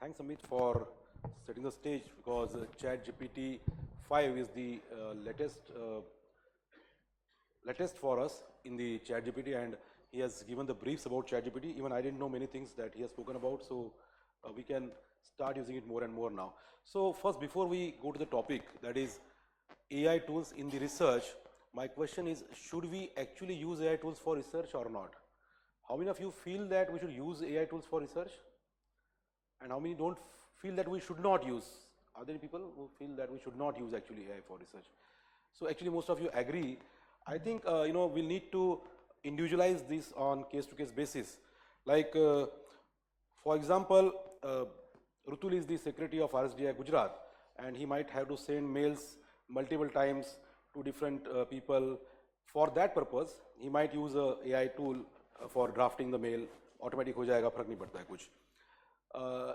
Thanks, Amit, for setting the stage because ChatGPT 5 is the latest for us in the ChatGPT, and he has given the briefs about ChatGPT. Even I didn't know many things that he has spoken about, so we can start using it more and more now. So first, before we go to the topic, that is AI tools in the research, my question is, should we actually use AI tools for research or not? How many of you feel that we should use AI tools for research? And how many don't feel that we should not use? Are there any people who feel that we should not use actually AI for research? So actually most of you agree. I think, we'll need to individualize this on case-to-case basis. Like, for example, Rutul is the secretary of RSDI Gujarat, and he might have to send mails multiple times to different people. For that purpose, he might use a AI tool for drafting the mail. Automatic हो जाएगा, फर्क नहीं पड़ता है कुछ.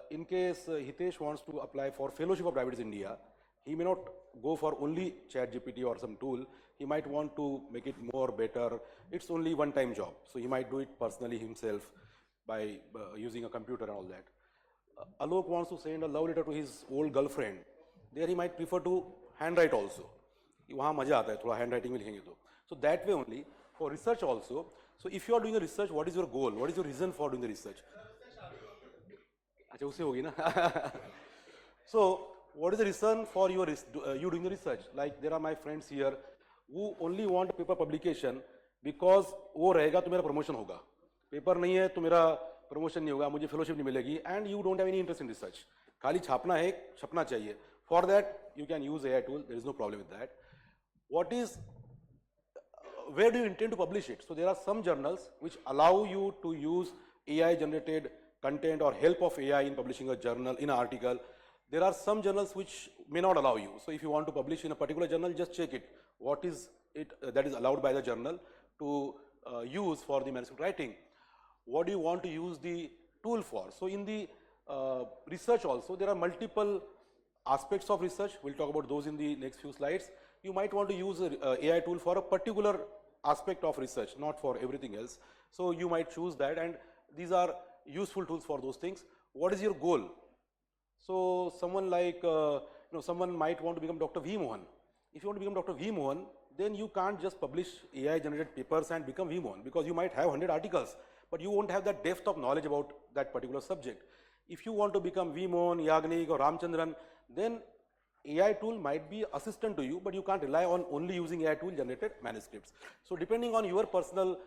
In case Hitesh wants to apply for Fellowship of Diabetes India, he may not go for only ChatGPT or some tool. He might want to make it more better. It's only one-time job, so he might do it personally himself by using a computer and all that. Alok wants to send a love letter to his old girlfriend. There he might prefer to handwrite also. वहाँ मजा आता है थोड़ा handwriting में लिखेंगे तो. So that way only for research also. So if you are doing a research, what is your goal? What is your reason for doing the research? अच्छा उससे होगी ना. So what is the reason for you doing the research? Like there are my friends here who only want paper publication because वो रहेगा तो मेरा promotion होगा. Paper नहीं है तो मेरा promotion नहीं होगा, मुझे fellowship नहीं मिलेगी, and you don't have any interest in research. खाली छापना है, छपना चाहिए. For that you can use AI tool. There is no problem with that. Where do you intend to publish it? So there are some journals which allow you to use AI generated content or help of AI in publishing a journal, in an article. There are some journals which may not allow you. So if you want to publish in a particular journal, just check it. What is it that is allowed by the journal to use for the manuscript writing? What do you want to use the tool for? So in the research also, there are multiple aspects of research. We'll talk about those in the next few slides. You might want to use an AI tool for a particular aspect of research, not for everything else. So you might choose that, and these are useful tools for those things. What is your goal? So someone like, someone might want to become Dr. V. Mohan. If you want to become Dr. V. Mohan, then you can't just publish AI generated papers and become V. Mohan, because you might have 100 articles, but you won't have that depth of knowledge about that particular subject. If you want to become V. Mohan, Yagnik or Ramchandran, then AI tool might be assistant to you, but you can't rely on only using AI tool generated manuscripts. So depending on your personal,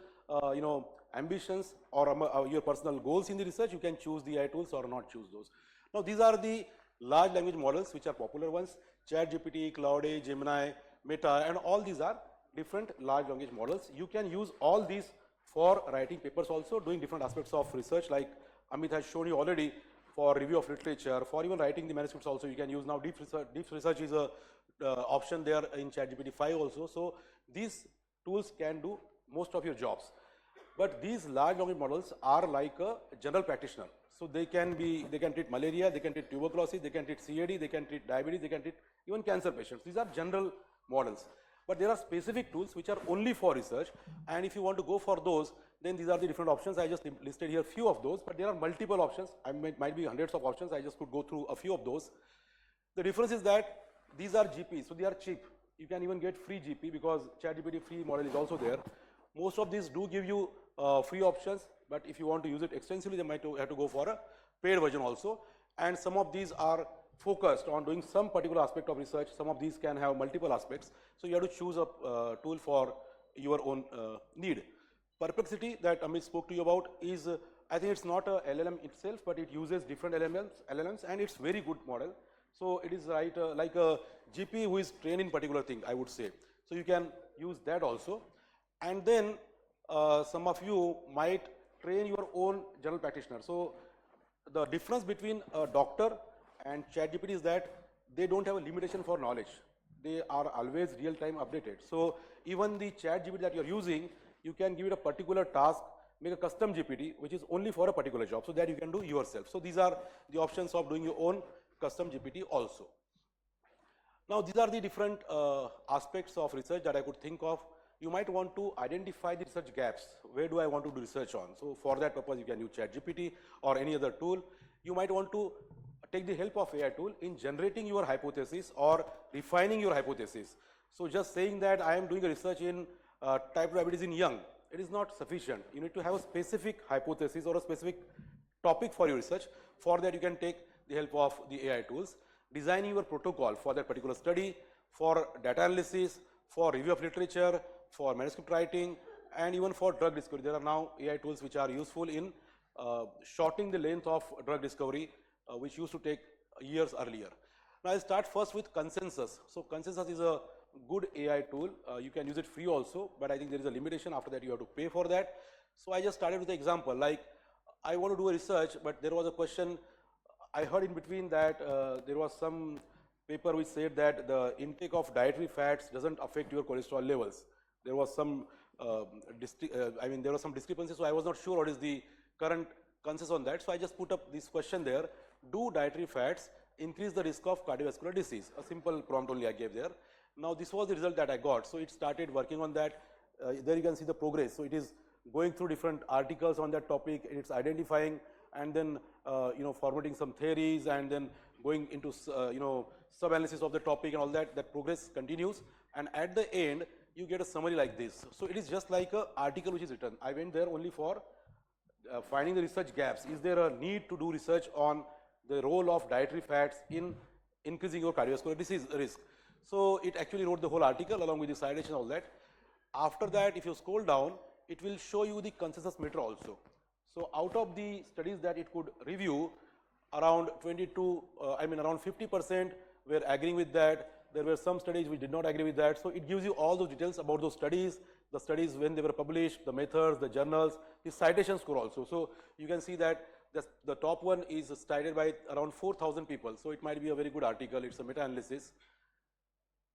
ambitions or your personal goals in the research, you can choose the AI tools or not choose those. Now these are the large language models which are popular ones: ChatGPT, Claude, Gemini, Meta, and all these are different large language models. You can use all these for writing papers also, doing different aspects of research, like Amit has shown you already. For review of literature, for even writing the manuscripts also, you can use now deep research is a option there in ChatGPT 5 also. So these tools can do most of your jobs. But these large language models are like a general practitioner. So they can treat malaria, they can treat tuberculosis, they can treat CAD, they can treat diabetes, they can treat even cancer patients. These are general models. But there are specific tools which are only for research, and if you want to go for those, then these are the different options. I just listed here a few of those, but there are multiple options. Might be hundreds of options. I just could go through a few of those. The difference is that these are GP, so they are cheap. You can even get free GP because ChatGPT free model is also there. Most of these do give you free options, but if you want to use it extensively, they might have to go for a paid version also. And some of these are focused on doing some particular aspect of research. Some of these can have multiple aspects. So you have to choose a tool for your own need. Perplexity that Amit spoke to you about is, I think it's not a LLM itself, but it uses different LLMs, and it's very good model. So it is like a GP who is trained in particular thing, I would say. So you can use that also. And then some of you might train your own general practitioner. So the difference between a doctor and ChatGPT is that they don't have a limitation for knowledge. They are always real-time updated. So even the ChatGPT that you're using, you can give it a particular task, make a custom GPT, which is only for a particular job, so that you can do yourself. So these are the options of doing your own custom GPT also. Now these are the different aspects of research that I could think of. You might want to identify the research gaps. Where do I want to do research on? So for that purpose, you can use ChatGPT or any other tool. You might want to take the help of AI tool in generating your hypothesis or refining your hypothesis. So just saying that I am doing a research in type 2 diabetes in young, it is not sufficient. You need to have a specific hypothesis or a specific topic for your research. For that, you can take the help of the AI tools, designing your protocol for that particular study, for data analysis, for review of literature, for manuscript writing, and even for drug discovery. There are now AI tools which are useful in shortening the length of drug discovery, which used to take years earlier. Now, I'll start first with consensus. So, consensus is a good AI tool. You can use it free also, but I think there is a limitation. After that, you have to pay for that. So, I just started with an example, like I want to do a research, but there was a question I heard in between that there was some paper which said that the intake of dietary fats doesn't affect your cholesterol levels. There was some, there was some discrepancy, so I was not sure what is the current consensus on that. So I just put up this question there: do dietary fats increase the risk of cardiovascular disease? A simple prompt only I gave there. Now this was the result that I got. So it started working on that. There you can see the progress. So it is going through different articles on that topic. It's identifying and then formatting some theories and then going into sub-analysis of the topic and all that. That progress continues, and at the end you get a summary like this. So it is just like an article which is written. I went there only for finding the research gaps. Is there a need to do research on the role of dietary fats in increasing your cardiovascular disease risk? So it actually wrote the whole article along with the citation and all that. After that, if you scroll down, it will show you the consensus meter also. So out of the studies that it could review, around 50% were agreeing with that. There were some studies which did not agree with that. So it gives you all those details about those studies, the studies when they were published, the methods, the journals, the citation score also. So you can see that the top one is cited by around 4,000 people. So it might be a very good article. It's a meta-analysis.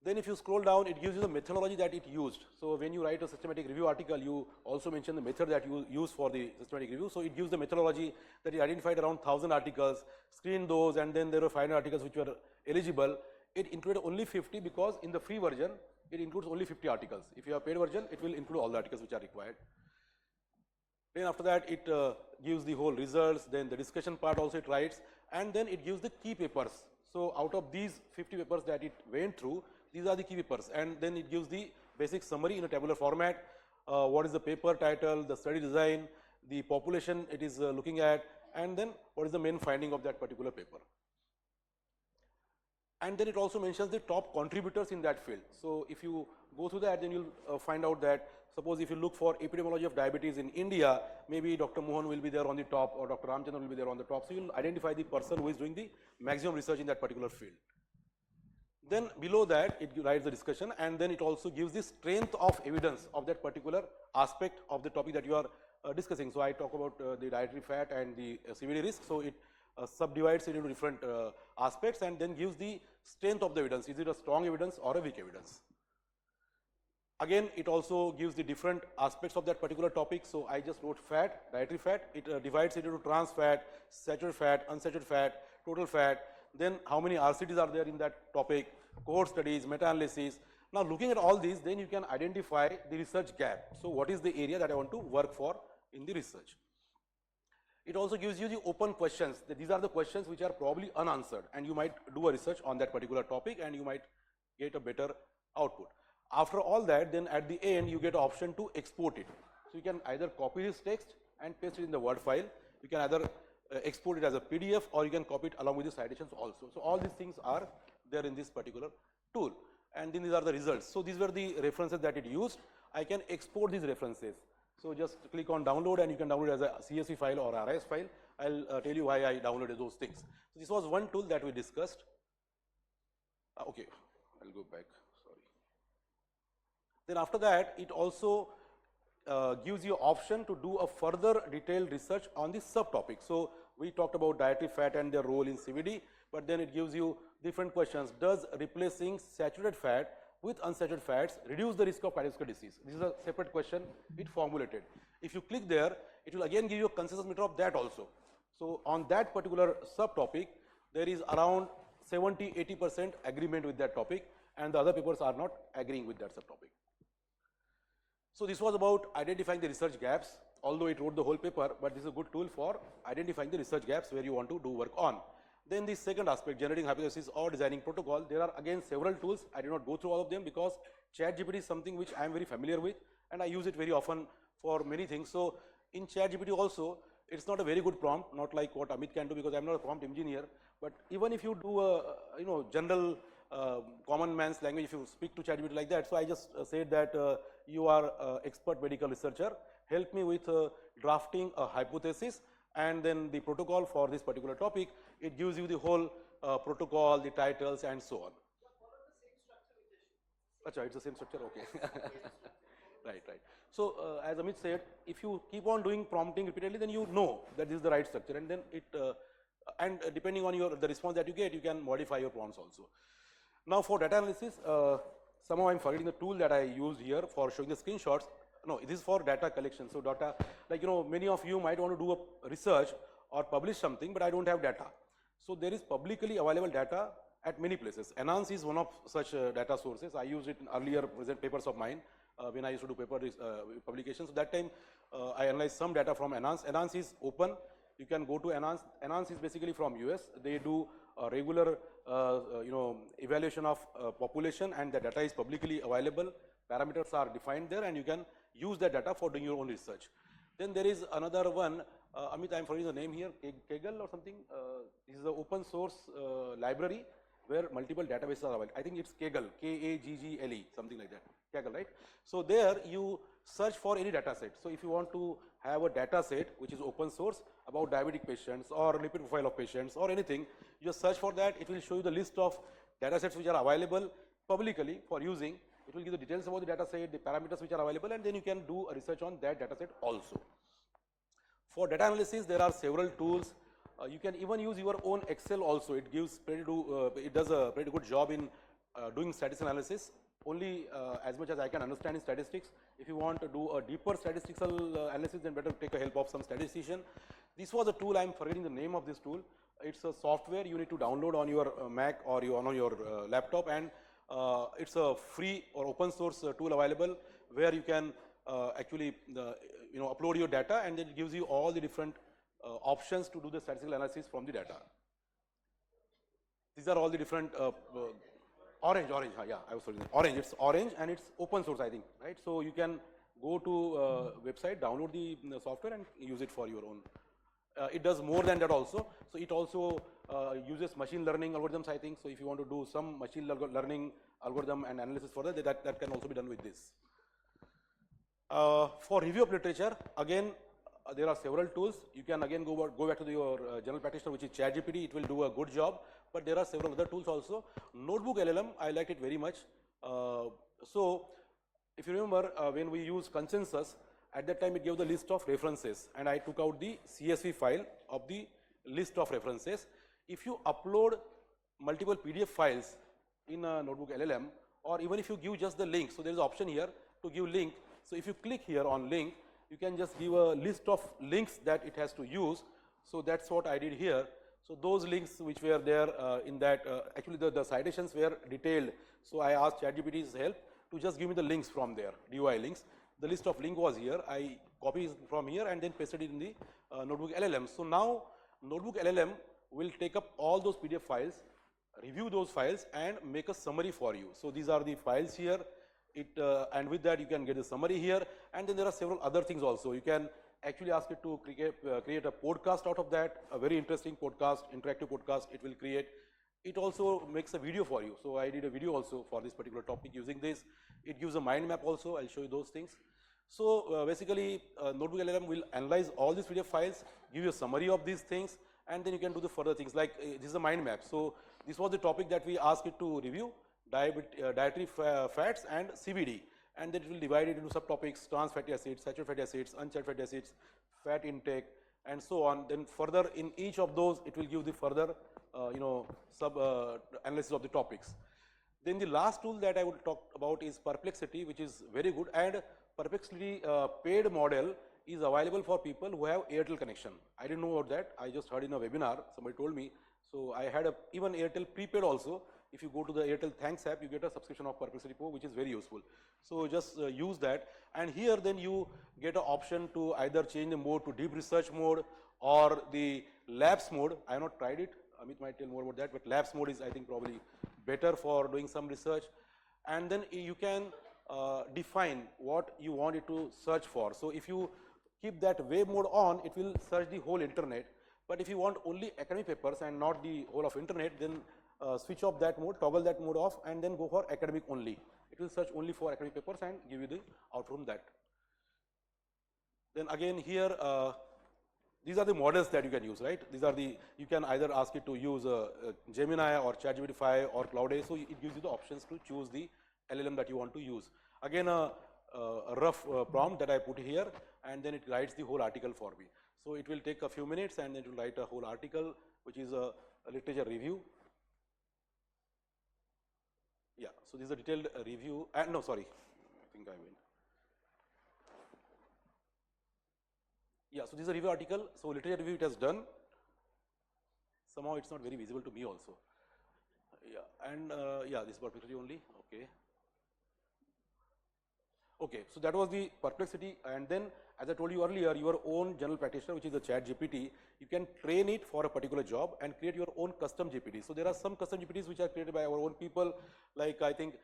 Then if you scroll down, it gives you the methodology that it used. So when you write a systematic review article, you also mention the method that you use for the systematic review. So it gives the methodology that it identified around 1,000 articles, screened those, and then there were 500 articles which were eligible. It included only 50 because in the free version, it includes only 50 articles. If you have paid version, it will include all the articles which are required. Then after that, it gives the whole results, then the discussion part also it writes, and then it gives the key papers. So out of these 50 papers that it went through, these are the key papers, and then it gives the basic summary in a tabular format. What is the paper title, the study design, the population it is looking at, and then what is the main finding of that particular paper. And then it also mentions the top contributors in that field. So if you go through that, then you'll find out that suppose if you look for epidemiology of diabetes in India, maybe Dr. Mohan will be there on the top or Dr. Ramchandran will be there on the top. So you'll identify the person who is doing the maximum research in that particular field. Then below that, it writes the discussion, and then it also gives the strength of evidence of that particular aspect of the topic that you are discussing. So I talk about the dietary fat and the CVD risk. So it subdivides it into different aspects and then gives the strength of the evidence. Is it a strong evidence or a weak evidence? Again, it also gives the different aspects of that particular topic. So I just wrote fat, dietary fat. It divides it into trans fat, saturated fat, unsaturated fat, total fat. Then how many RCTs are there in that topic, cohort studies, meta-analysis. Now looking at all these, then you can identify the research gap. So what is the area that I want to work for in the research? It also gives you the open questions. These are the questions which are probably unanswered, and you might do a research on that particular topic and you might get a better output. After all that, then at the end you get an option to export it. So you can either copy this text and paste it in the Word file. You can either export it as a PDF or you can copy it along with the citations also. So all these things are there in this particular tool, and then these are the results. So these were the references that it used. I can export these references. So just click on download and you can download as a CSV file or RIS file. I'll tell you why I downloaded those things. So this was one tool that we discussed. Okay, I'll go back, sorry. Then after that, it also gives you option to do a further detailed research on this subtopic. So we talked about dietary fat and their role in CVD, but then it gives you different questions. Does replacing saturated fat with unsaturated fats reduce the risk of cardiovascular disease? This is a separate question it formulated. If you click there, it will again give you a consensus meter of that also. So on that particular subtopic, there is around 70–80% agreement with that topic, and the other papers are not agreeing with that subtopic. So this was about identifying the research gaps, although it wrote the whole paper, but this is a good tool for identifying the research gaps where you want to do work on. Then the second aspect, generating hypothesis or designing protocol, there are again several tools. I did not go through all of them because ChatGPT is something which I am very familiar with and I use it very often for many things. So in ChatGPT also, it's not a very good prompt, not like what Amit can do because I'm not a prompt engineer. But even if you do a general common man's language, if you speak to ChatGPT like that, so I just said that you are expert medical researcher, help me with drafting a hypothesis and then the protocol for this particular topic. It gives you the whole protocol, the titles and so on. Achha, it's the same structure, okay. Right. So as Amit said, if you keep on doing prompting repeatedly, then you know that this is the right structure, and then it depending on the response that you get, you can modify your prompts also. Now for data analysis, somehow I'm forgetting the tool that I used here for showing the screenshots. No, this is for data collection. So data, like many of you might want to do a research or publish something, but I don't have data. So there is publicly available data at many places. Enhance is one of such data sources. I used it in earlier present papers of mine when I used to do paper publications. So that time I analyzed some data from Enhance. Enhance is open. You can go to Enhance. Enhance is basically from US. They do regular evaluation of population, and the data is publicly available. Parameters are defined there, and you can use that data for doing your own research. Then there is another one, Amit, I'm forgetting the name here, Kaggle or something. This is an open source library where multiple databases are available. I think it's Kaggle, K-A-G-G-L-E, something like that. Kaggle, right? So there you search for any data set. So if you want to have a data set which is open source about diabetic patients or lipid profile of patients or anything, you just search for that. It will show you the list of data sets which are available publicly for using. It will give the details about the data set, the parameters which are available, and then you can do a research on that data set also. For data analysis, there are several tools. You can even use your own Excel also. It gives it does a pretty good job in doing statistical analysis. Only as much as I can understand in statistics. If you want to do a deeper statistical analysis, then better take a help of some statistician. This was a tool, I'm forgetting the name of this tool. It's a software you need to download on your Mac or on your laptop, and it's a free or open source tool available where you can actually upload your data, and then it gives you all the different options to do the statistical analysis from the data. These are all the different orange, yeah, I was forgetting. Orange, it's orange and it's open source, I think, right? So you can go to website, download the software and use it for your own. It does more than that also. So it also uses machine learning algorithms, I think. So if you want to do some machine learning algorithm and analysis further, that can also be done with this. For review of literature, again, there are several tools. You can again go back to your general practitioner, which is ChatGPT. It will do a good job. But there are several other tools also. Notebook LLM, I like it very much. So if you remember, when we used consensus, at that time it gave the list of references, and I took out the CSV file of the list of references. If you upload multiple PDF files in a notebook LLM, or even if you give just the link, so there is an option here to give link. So if you click here on link, you can just give a list of links that it has to use. So that's what I did here. So those links which were there in that, actually the citations were detailed. So I asked ChatGPT's help to just give me the links from there, DOI links. The list of link was here. I copied it from here and then pasted it in the notebook LLM. So now notebook LLM will take up all those PDF files, review those files and make a summary for you. So these are the files here. And with that you can get the summary here, and then there are several other things also. You can actually ask it to create a podcast out of that, a very interesting podcast, interactive podcast it will create. It also makes a video for you. So I did a video also for this particular topic using this. It gives a mind map also. I'll show you those things. So basically Notebook LLM will analyze all these PDF files, give you a summary of these things, and then you can do the further things like this is a mind map. So this was the topic that we asked it to review, dietary fats and CBD, and then it will divide it into subtopics: trans fatty acids, saturated fatty acids, unsaturated fatty acids, fat intake, and so on. Then further in each of those, it will give the further sub analysis of the topics. Then the last tool that I would talk about is Perplexity, which is very good, and Perplexity paid model is available for people who have Airtel connection. I didn't know about that. I just heard in a webinar, somebody told me. So I had even Airtel prepaid also. If you go to the Airtel Thanks app, you get a subscription of Perplexity Pro, which is very useful. So just use that. And here then you get an option to either change the mode to deep research mode or the labs mode. I have not tried it. Amit might tell more about that, but labs mode is, I think, probably better for doing some research. And then you can define what you want it to search for. So if you keep that web mode on, it will search the whole internet. But if you want only academic papers and not the whole of internet, then switch off that mode, toggle that mode off, and then go for academic only. It will search only for academic papers and give you the output from that. Then again here, these are the models that you can use, right? These are the, you can either ask it to use Gemini or ChatGPT-5 or Cloud-A, so it gives you the options to choose the LLM that you want to use. Again, a rough prompt that I put here, and then it writes the whole article for me. So it will take a few minutes, and then it will write a whole article, which is a literature review. Yeah, so this is a detailed review, and no, sorry, I think I went. Yeah, so this is a review article. So literature review it has done. Somehow it's not very visible to me also. Yeah, and yeah, this is perplexity only. Okay. Okay, so that was the perplexity, and then as I told you earlier, your own general practitioner, which is the ChatGPT, you can train it for a particular job and create your own custom GPT. So there are some custom GPTs which are created by our own people, like I think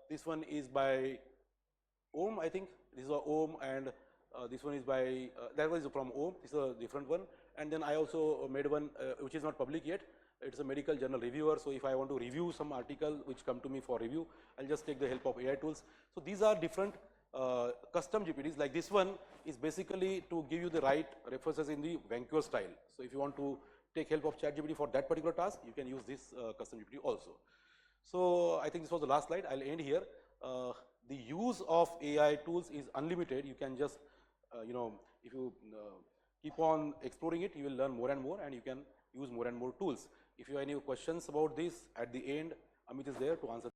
this one is by Om, I think this is a Om, and this one is by, that one is from Om, this is a different one, and then I also made one which is not public yet. It's a medical journal reviewer, so if I want to review some article which come to me for review, I'll just take the help of AI tools. So these are different custom GPTs, like this one is basically to give you the right references in the Vancouver style. So if you want to take help of ChatGPT for that particular task, you can use this custom GPT also. So I think this was the last slide, I'll end here. The use of AI tools is unlimited. You can just, you know, if you keep on exploring it, you will learn more and more, and you can use more and more tools. If you have any questions about this, at the end, Amit is there to answer.